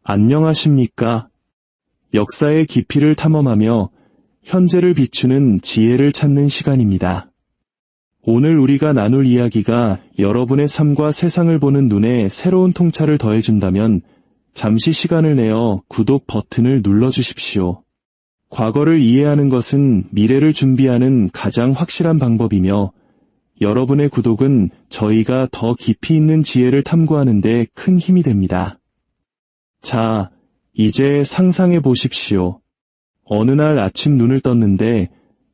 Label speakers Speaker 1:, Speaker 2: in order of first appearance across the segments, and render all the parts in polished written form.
Speaker 1: 안녕하십니까? 역사의 깊이를 탐험하며 현재를 비추는 지혜를 찾는 시간입니다. 오늘 우리가 나눌 이야기가 여러분의 삶과 세상을 보는 눈에 새로운 통찰을 더해준다면 잠시 시간을 내어 구독 버튼을 눌러주십시오. 과거를 이해하는 것은 미래를 준비하는 가장 확실한 방법이며 여러분의 구독은 저희가 더 깊이 있는 지혜를 탐구하는 데 큰 힘이 됩니다. 자, 이제 상상해 보십시오. 어느 날 아침 눈을 떴는데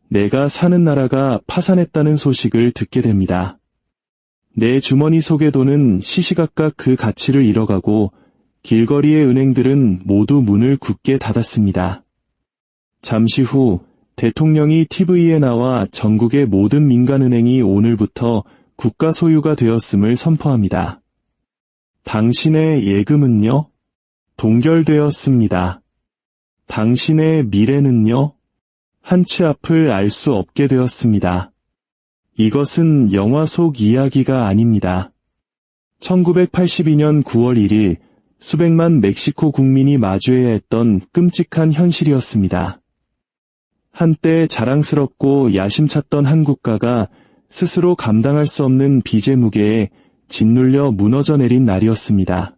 Speaker 1: 내가 사는 나라가 파산했다는 소식을 듣게 됩니다. 내 주머니 속의 돈은 시시각각 그 가치를 잃어가고 길거리의 은행들은 모두 문을 굳게 닫았습니다. 잠시 후 대통령이 TV에 나와 전국의 모든 민간은행이 오늘부터 국가 소유가 되었음을 선포합니다. 당신의 예금은요? 동결되었습니다. 당신의 미래는요? 한치 앞을 알 수 없게 되었습니다. 이것은 영화 속 이야기가 아닙니다. 1982년 9월 1일 수백만 멕시코 국민이 마주해야 했던 끔찍한 현실이었습니다. 한때 자랑스럽고 야심찼던 한 국가가 스스로 감당할 수 없는 빚의 무게에 짓눌려 무너져 내린 날이었습니다.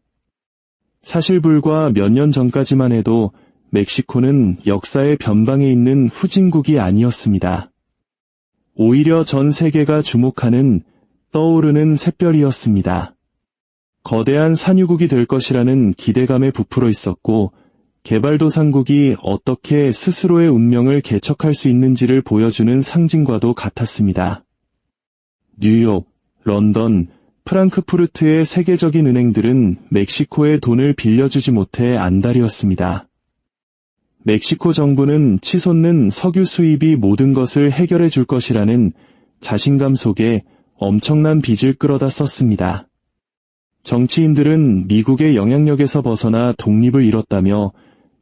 Speaker 1: 사실 불과 몇 년 전까지만 해도 멕시코는 역사의 변방에 있는 후진국이 아니었습니다. 오히려 전 세계가 주목하는 떠오르는 샛별이었습니다. 거대한 산유국이 될 것이라는 기대감에 부풀어 있었고 개발도상국이 어떻게 스스로의 운명을 개척할 수 있는지를 보여주는 상징과도 같았습니다. 뉴욕, 런던, 프랑크푸르트의 세계적인 은행들은 멕시코의 돈을 빌려주지 못해 안달이었습니다. 멕시코 정부는 치솟는 석유 수입이 모든 것을 해결해 줄 것이라는 자신감 속에 엄청난 빚을 끌어다 썼습니다. 정치인들은 미국의 영향력에서 벗어나 독립을 이뤘다며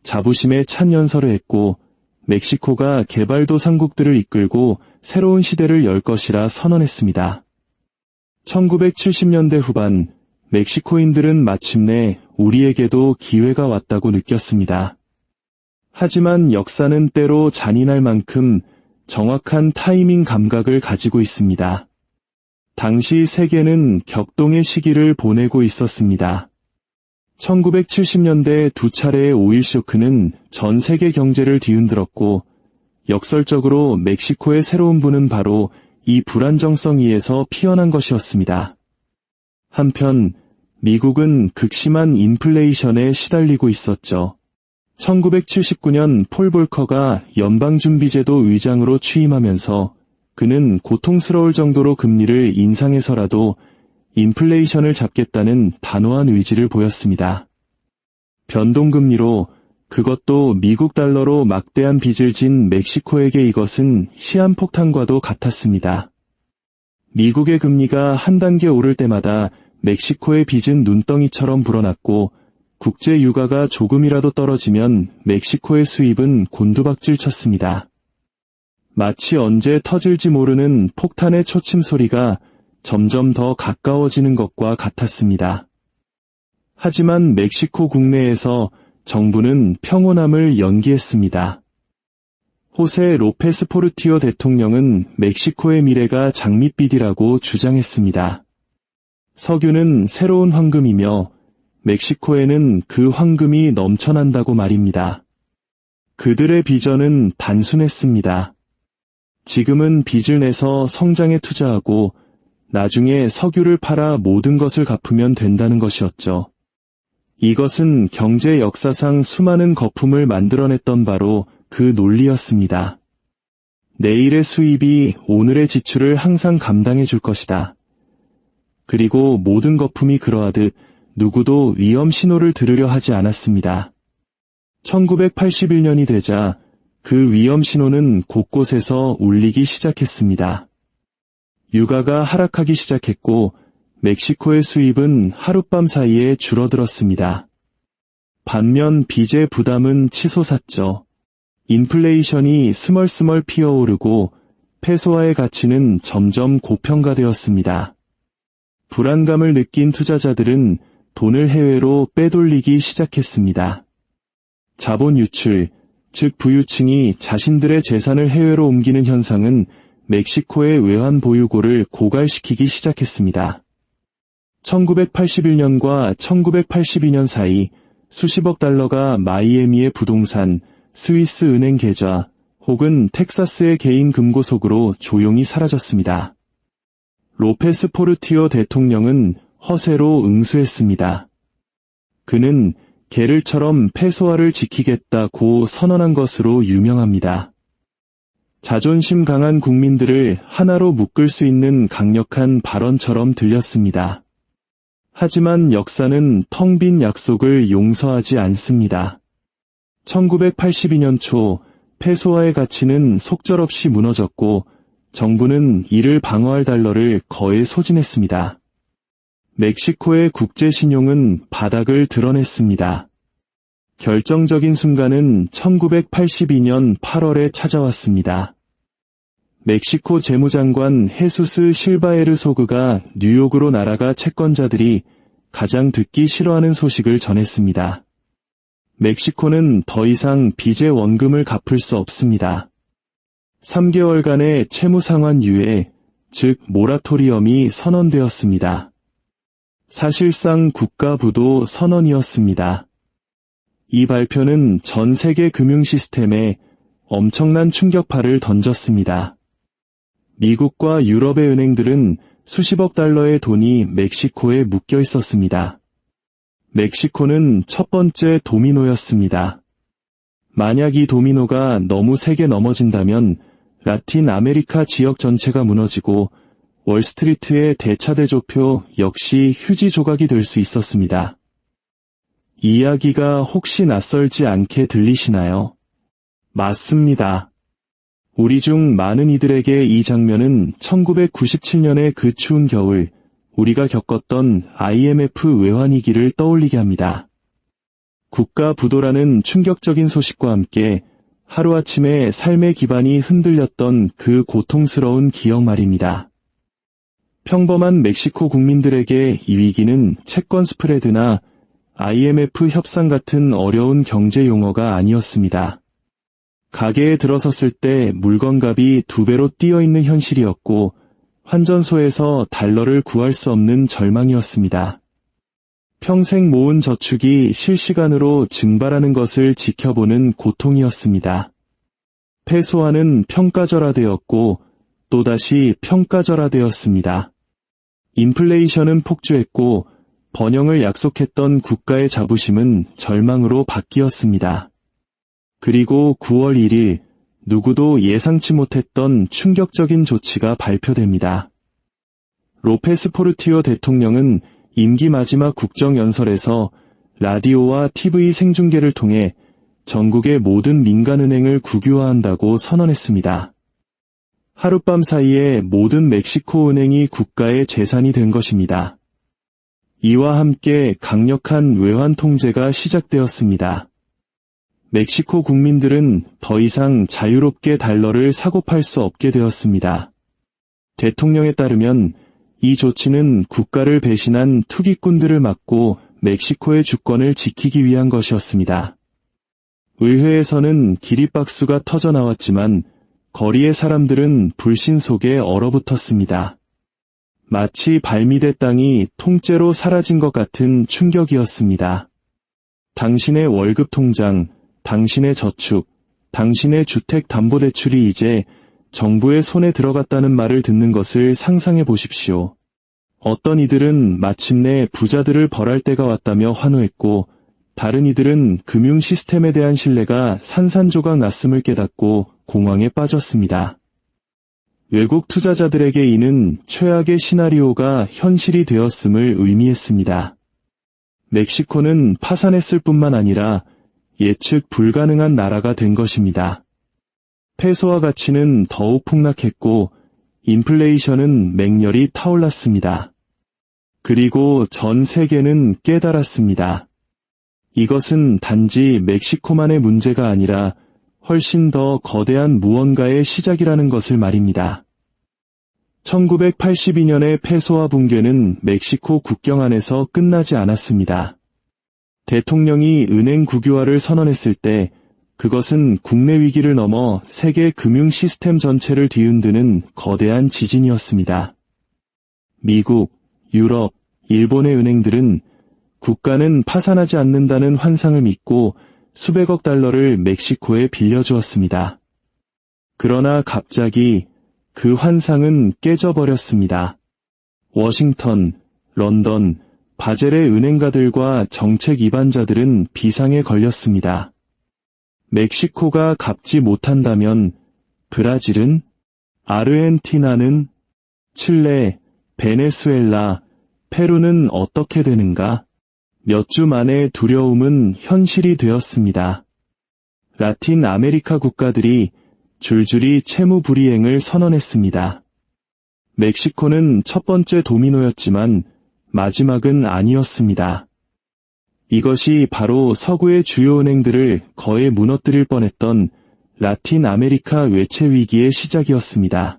Speaker 1: 자부심에 찬 연설을 했고 멕시코가 개발도상국들을 이끌고 새로운 시대를 열 것이라 선언했습니다. 1970년대 후반 멕시코인들은 마침내 우리에게도 기회가 왔다고 느꼈습니다. 하지만 역사는 때로 잔인할 만큼 정확한 타이밍 감각을 가지고 있습니다. 당시 세계는 격동의 시기를 보내고 있었습니다. 1970년대 두 차례의 오일 쇼크는 전 세계 경제를 뒤흔들었고 역설적으로 멕시코의 새로운 부는 바로 이 불안정성 위에서 피어난 것이었습니다. 한편 미국은 극심한 인플레이션에 시달리고 있었죠. 1979년 폴 볼커가 연방준비제도 의장으로 취임하면서 그는 고통스러울 정도로 금리를 인상해서라도 인플레이션을 잡겠다는 단호한 의지를 보였습니다. 변동금리로 그것도 미국 달러로 막대한 빚을 진 멕시코에게 이것은 시한폭탄과도 같았습니다. 미국의 금리가 한 단계 오를 때마다 멕시코의 빚은 눈덩이처럼 불어났고 국제 유가가 조금이라도 떨어지면 멕시코의 수입은 곤두박질 쳤습니다. 마치 언제 터질지 모르는 폭탄의 초침 소리가 점점 더 가까워지는 것과 같았습니다. 하지만 멕시코 국내에서 정부는 평온함을 연기했습니다. 호세 로페스 포르티오 대통령은 멕시코의 미래가 장밋빛이라고 주장했습니다. 석유는 새로운 황금이며 멕시코에는 그 황금이 넘쳐난다고 말입니다. 그들의 비전은 단순했습니다. 지금은 빚을 내서 성장에 투자하고 나중에 석유를 팔아 모든 것을 갚으면 된다는 것이었죠. 이것은 경제 역사상 수많은 거품을 만들어냈던 바로 그 논리였습니다. 내일의 수입이 오늘의 지출을 항상 감당해 줄 것이다. 그리고 모든 거품이 그러하듯 누구도 위험 신호를 들으려 하지 않았습니다. 1981년이 되자 그 위험 신호는 곳곳에서 울리기 시작했습니다. 유가가 하락하기 시작했고 멕시코의 수입은 하룻밤 사이에 줄어들었습니다. 반면 빚의 부담은 치솟았죠. 인플레이션이 스멀스멀 피어오르고 페소화의 가치는 점점 고평가되었습니다. 불안감을 느낀 투자자들은 돈을 해외로 빼돌리기 시작했습니다. 자본 유출, 즉 부유층이 자신들의 재산을 해외로 옮기는 현상은 멕시코의 외환 보유고를 고갈시키기 시작했습니다. 1981년과 1982년 사이 수십억 달러가 마이애미의 부동산, 스위스 은행 계좌, 혹은 텍사스의 개인 금고속으로 조용히 사라졌습니다. 로페스 포르티오 대통령은 허세로 응수했습니다. 그는 게를처럼 페소화를 지키겠다고 선언한 것으로 유명합니다. 자존심 강한 국민들을 하나로 묶을 수 있는 강력한 발언처럼 들렸습니다. 하지만 역사는 텅 빈 약속을 용서하지 않습니다. 1982년 초 페소화의 가치는 속절없이 무너졌고 정부는 이를 방어할 달러를 거에 소진했습니다. 멕시코의 국제 신용은 바닥을 드러냈습니다. 결정적인 순간은 1982년 8월에 찾아왔습니다. 멕시코 재무장관 헤수스 실바에르소그가 뉴욕으로 날아가 채권자들이 가장 듣기 싫어하는 소식을 전했습니다. 멕시코는 더 이상 빚의 원금을 갚을 수 없습니다. 3개월간의 채무상환 유예, 즉 모라토리엄이 선언되었습니다. 사실상 국가부도 선언이었습니다. 이 발표는 전 세계 금융 시스템에 엄청난 충격파를 던졌습니다. 미국과 유럽의 은행들은 수십억 달러의 돈이 멕시코에 묶여 있었습니다. 멕시코는 첫 번째 도미노였습니다. 만약 이 도미노가 너무 세게 넘어진다면 라틴 아메리카 지역 전체가 무너지고 월스트리트의 대차대조표 역시 휴지 조각이 될 수 있었습니다. 이야기가 혹시 낯설지 않게 들리시나요? 맞습니다. 우리 중 많은 이들에게 이 장면은 1997년의 그 추운 겨울, 우리가 겪었던 IMF 외환위기를 떠올리게 합니다. 국가 부도라는 충격적인 소식과 함께 하루아침에 삶의 기반이 흔들렸던 그 고통스러운 기억 말입니다. 평범한 멕시코 국민들에게 이 위기는 채권 스프레드나 IMF 협상 같은 어려운 경제 용어가 아니었습니다. 가게에 들어섰을 때 물건값이 2배로 뛰어있는 현실이었고 환전소에서 달러를 구할 수 없는 절망이었습니다. 평생 모은 저축이 실시간으로 증발하는 것을 지켜보는 고통이었습니다. 페소화는 평가절하되었고 또다시 평가절하되었습니다. 인플레이션은 폭주했고 번영을 약속했던 국가의 자부심은 절망으로 바뀌었습니다. 그리고 9월 1일 누구도 예상치 못했던 충격적인 조치가 발표됩니다. 로페스 포르티오 대통령은 임기 마지막 국정연설에서 라디오와 TV 생중계를 통해 전국의 모든 민간은행을 국유화한다고 선언했습니다. 하룻밤 사이에 모든 멕시코 은행이 국가의 재산이 된 것입니다. 이와 함께 강력한 외환 통제가 시작되었습니다. 멕시코 국민들은 더 이상 자유롭게 달러를 사고 팔 수 없게 되었습니다. 대통령에 따르면 이 조치는 국가를 배신한 투기꾼들을 막고 멕시코의 주권을 지키기 위한 것이었습니다. 의회에서는 기립박수가 터져나왔지만 거리의 사람들은 불신 속에 얼어붙었습니다. 마치 발밑의 땅이 통째로 사라진 것 같은 충격이었습니다. 당신의 월급 통장, 당신의 저축, 당신의 주택담보대출이 이제 정부의 손에 들어갔다는 말을 듣는 것을 상상해 보십시오. 어떤 이들은 마침내 부자들을 벌할 때가 왔다며 환호했고, 다른 이들은 금융 시스템에 대한 신뢰가 산산조각 났음을 깨닫고 공황에 빠졌습니다. 외국 투자자들에게 이는 최악의 시나리오가 현실이 되었음을 의미했습니다. 멕시코는 파산했을 뿐만 아니라 예측 불가능한 나라가 된 것입니다. 페소화 가치는 더욱 폭락했고 인플레이션은 맹렬히 타올랐습니다. 그리고 전 세계는 깨달았습니다. 이것은 단지 멕시코만의 문제가 아니라 훨씬 더 거대한 무언가의 시작이라는 것을 말입니다. 1982년의 패소와 붕괴는 멕시코 국경 안에서 끝나지 않았습니다. 대통령이 은행 국유화를 선언했을 때 그것은 국내 위기를 넘어 세계 금융 시스템 전체를 뒤흔드는 거대한 지진이었습니다. 미국, 유럽, 일본의 은행들은 국가는 파산하지 않는다는 환상을 믿고 수백억 달러를 멕시코에 빌려주었습니다. 그러나 갑자기 그 환상은 깨져버렸습니다. 워싱턴, 런던, 바젤의 은행가들과 정책 위반자들은 비상에 걸렸습니다. 멕시코가 갚지 못한다면 브라질은, 아르헨티나는, 칠레, 베네수엘라, 페루는 어떻게 되는가? 몇 주 만에 두려움은 현실이 되었습니다. 라틴 아메리카 국가들이 줄줄이 채무 불이행을 선언했습니다. 멕시코는 첫 번째 도미노였지만 마지막은 아니었습니다. 이것이 바로 서구의 주요 은행들을 거의 무너뜨릴 뻔했던 라틴 아메리카 외채 위기의 시작이었습니다.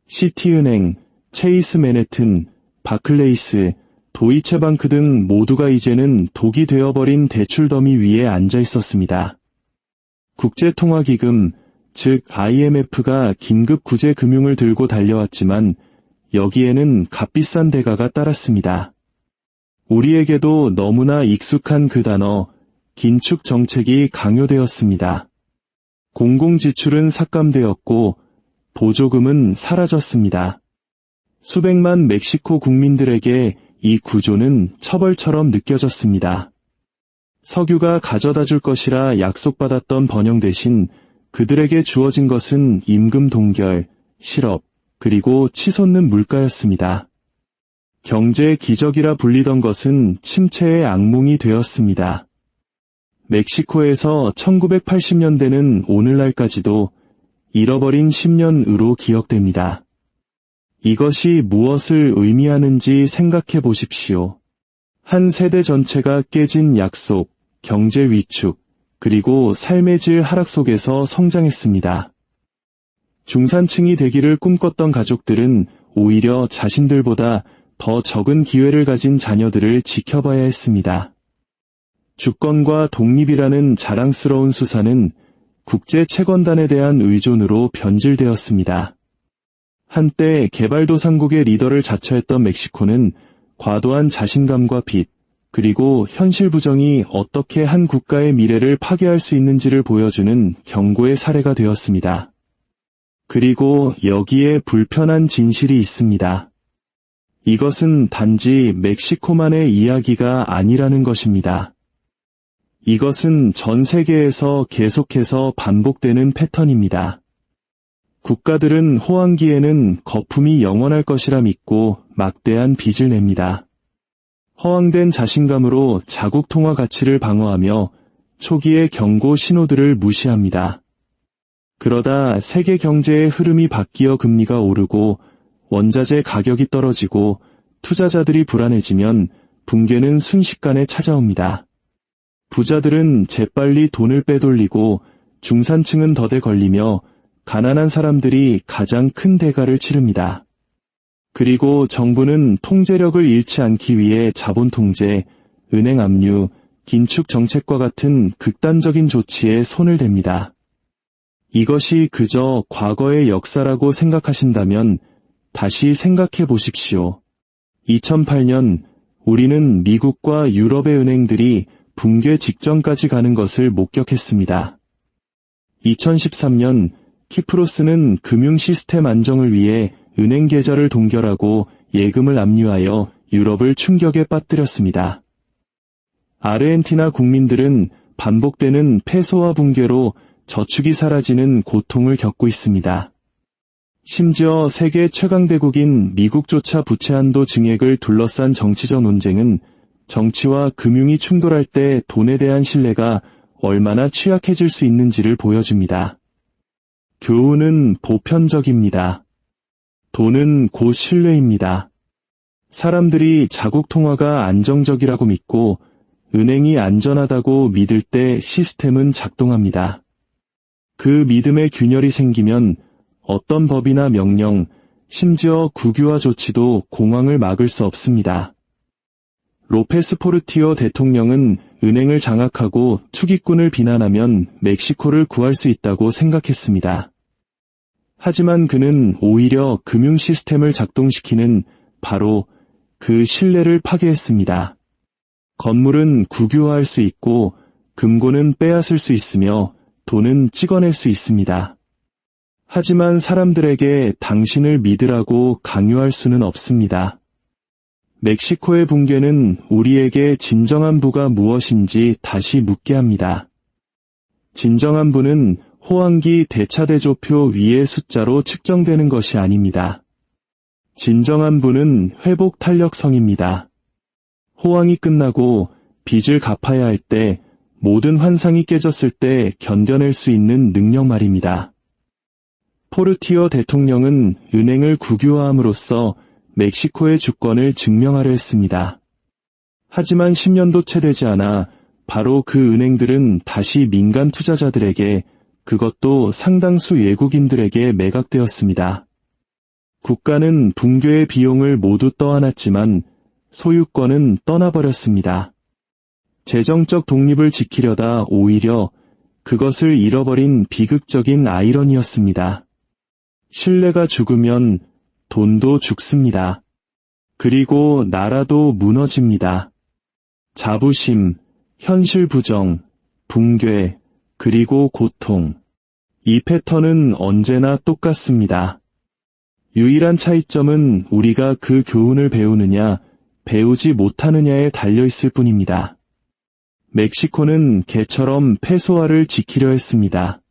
Speaker 1: 시티은행, 체이스 매네튼, 바클레이스, 도이체방크 등 모두가 이제는 독이 되어버린 대출 더미 위에 앉아 있었습니다. 국제통화기금, 즉 IMF가 긴급 구제 금융을 들고 달려왔지만 여기에는 값비싼 대가가 따랐습니다. 우리에게도 너무나 익숙한 그 단어, 긴축 정책이 강요되었습니다. 공공지출은 삭감되었고 보조금은 사라졌습니다. 수백만 멕시코 국민들에게 이 구조는 처벌처럼 느껴졌습니다. 석유가 가져다 줄 것이라 약속받았던 번영 대신 그들에게 주어진 것은 임금 동결, 실업, 그리고 치솟는 물가였습니다. 경제의 기적이라 불리던 것은 침체의 악몽이 되었습니다. 멕시코에서 1980년대는 오늘날까지도 잃어버린 10년으로 기억됩니다. 이것이 무엇을 의미하는지 생각해 보십시오. 한 세대 전체가 깨진 약속, 경제 위축, 그리고 삶의 질 하락 속에서 성장했습니다. 중산층이 되기를 꿈꿨던 가족들은 오히려 자신들보다 더 적은 기회를 가진 자녀들을 지켜봐야 했습니다. 주권과 독립이라는 자랑스러운 수사는 국제 채권단에 대한 의존으로 변질되었습니다. 한때 개발도상국의 리더를 자처했던 멕시코는 과도한 자신감과 빚, 그리고 현실 부정이 어떻게 한 국가의 미래를 파괴할 수 있는지를 보여주는 경고의 사례가 되었습니다. 그리고 여기에 불편한 진실이 있습니다. 이것은 단지 멕시코만의 이야기가 아니라는 것입니다. 이것은 전 세계에서 계속해서 반복되는 패턴입니다. 국가들은 호황기에는 거품이 영원할 것이라 믿고 막대한 빚을 냅니다. 허황된 자신감으로 자국 통화 가치를 방어하며 초기의 경고 신호들을 무시합니다. 그러다 세계 경제의 흐름이 바뀌어 금리가 오르고 원자재 가격이 떨어지고 투자자들이 불안해지면 붕괴는 순식간에 찾아옵니다. 부자들은 재빨리 돈을 빼돌리고 중산층은 덫에 걸리며 가난한 사람들이 가장 큰 대가를 치릅니다. 그리고 정부는 통제력을 잃지 않기 위해 자본 통제, 은행 압류, 긴축 정책과 같은 극단적인 조치에 손을 댑니다. 이것이 그저 과거의 역사라고 생각하신다면 다시 생각해 보십시오. 2008년 우리는 미국과 유럽의 은행들이 붕괴 직전까지 가는 것을 목격했습니다. 2013년 키프로스는 금융 시스템 안정을 위해 은행 계좌를 동결하고 예금을 압류하여 유럽을 충격에 빠뜨렸습니다. 아르헨티나 국민들은 반복되는 패소와 붕괴로 저축이 사라지는 고통을 겪고 있습니다. 심지어 세계 최강대국인 미국조차 부채 한도 증액을 둘러싼 정치적 논쟁은 정치와 금융이 충돌할 때 돈에 대한 신뢰가 얼마나 취약해질 수 있는지를 보여줍니다. 교훈은 보편적입니다. 돈은 곧 신뢰입니다. 사람들이 자국 통화가 안정적이라고 믿고 은행이 안전하다고 믿을 때 시스템은 작동합니다. 그 믿음에 균열이 생기면 어떤 법이나 명령, 심지어 국유화 조치도 공황을 막을 수 없습니다. 로페스 포르티오 대통령은 은행을 장악하고 투기꾼을 비난하면 멕시코를 구할 수 있다고 생각했습니다. 하지만 그는 오히려 금융 시스템을 작동시키는 바로 그 신뢰를 파괴했습니다. 건물은 국유화할 수 있고 금고는 빼앗을 수 있으며 돈은 찍어낼 수 있습니다. 하지만 사람들에게 당신을 믿으라고 강요할 수는 없습니다. 멕시코의 붕괴는 우리에게 진정한 부가 무엇인지 다시 묻게 합니다. 진정한 부는 호황기 대차대조표 위의 숫자로 측정되는 것이 아닙니다. 진정한 부는 회복 탄력성입니다. 호황이 끝나고 빚을 갚아야 할 때, 모든 환상이 깨졌을 때 견뎌낼 수 있는 능력 말입니다. 포르티오 대통령은 은행을 국유화함으로써 멕시코의 주권을 증명하려 했습니다. 하지만 10년도 채 되지 않아 바로 그 은행들은 다시 민간 투자자들에게, 그것도 상당수 외국인들에게 매각되었습니다. 국가는 붕괴의 비용을 모두 떠안았지만 소유권은 떠나버렸습니다. 재정적 독립을 지키려다 오히려 그것을 잃어버린 비극적인 아이러니였습니다. 신뢰가 죽으면 돈도 죽습니다. 그리고 나라도 무너집니다. 자부심, 현실 부정, 붕괴, 그리고 고통. 이 패턴은 언제나 똑같습니다. 유일한 차이점은 우리가 그 교훈을 배우느냐, 배우지 못하느냐에 달려있을 뿐입니다. 멕시코는 개처럼 페소화를 지키려 했습니다.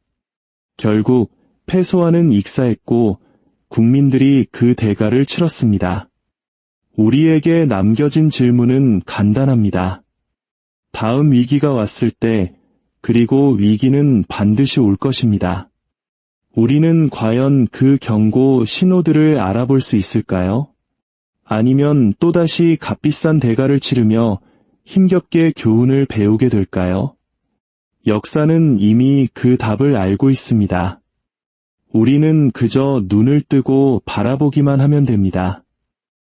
Speaker 1: 결국 페소화는 익사했고 국민들이 그 대가를 치렀습니다. 우리에게 남겨진 질문은 간단합니다. 다음 위기가 왔을 때, 그리고 위기는 반드시 올 것입니다. 우리는 과연 그 경고 신호들을 알아볼 수 있을까요? 아니면 또다시 값비싼 대가를 치르며 힘겹게 교훈을 배우게 될까요? 역사는 이미 그 답을 알고 있습니다. 우리는 그저 눈을 뜨고 바라보기만 하면 됩니다.